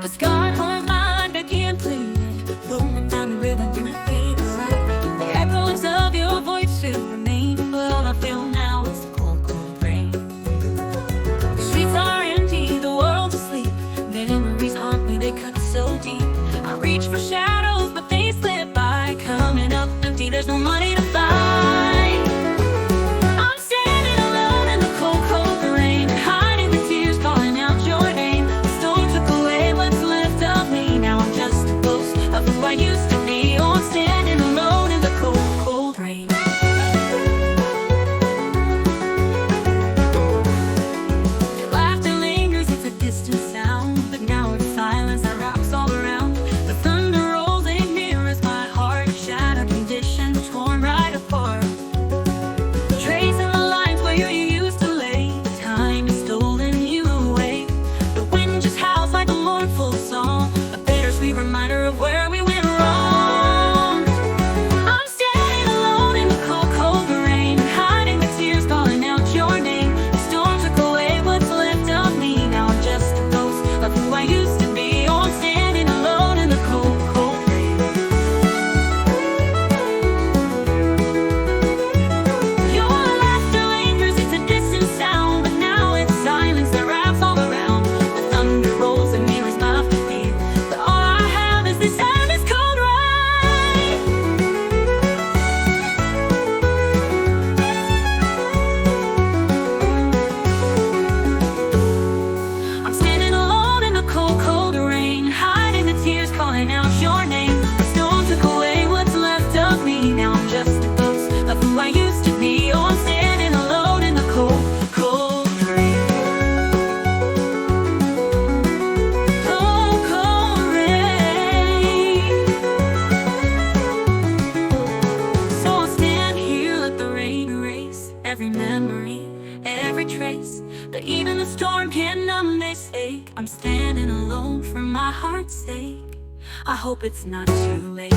a scarred heart mind I can't plead. Rolling down the river in a fever. The echoes of your voice still remain, but all I feel now is the cold, cold rain. The streets are empty, the world's asleep. Memories haunt me, they cut so deep. I reach for shadows, but they slip by. Coming up empty, there's no money to buy. I'm standing alone in the cold, cold rain, hiding the tears, calling out your name. The storm took away what's left of me. Now I'm just a ghost of who I used to be. Oh, I'm standing alone in the cold, cold rain. Your laughter lingers, it's a distant sound, but now it's silence that wraps all around. The thunder rolls, it mirrors my heart. Shattered conditions, torn right apart. Tracing the lines where you used to lay. Time has stolen you away. The wind just howls like a mournful song, a bittersweet reminder of where we went wrong. I'm standing alone in the cold, cold rain, hiding the tears, calling out your name. The storm took away what's left of me. Now I'm just a ghost of who I used to be. Oh, I'm standing alone in the cold, cold rain. Your laughter lingers, it's a distant sound, but now it's silence that wraps all around. The thunder rolls and mirrors my fear, but all I have is this endless cold rain. I'm standing alone in the cold, cold rain, hiding the tears, calling out your name. The storm took away what's left of me. Now I'm just a ghost of who I used to be. Oh, I'm standing alone in the cold, cold rain. Cold, cold rain. So I'll stand here, let the rain erase every memory, every trace. But even the storm can't numb this ache. I'm standing alone for my heart's sake. I hope it's not too late.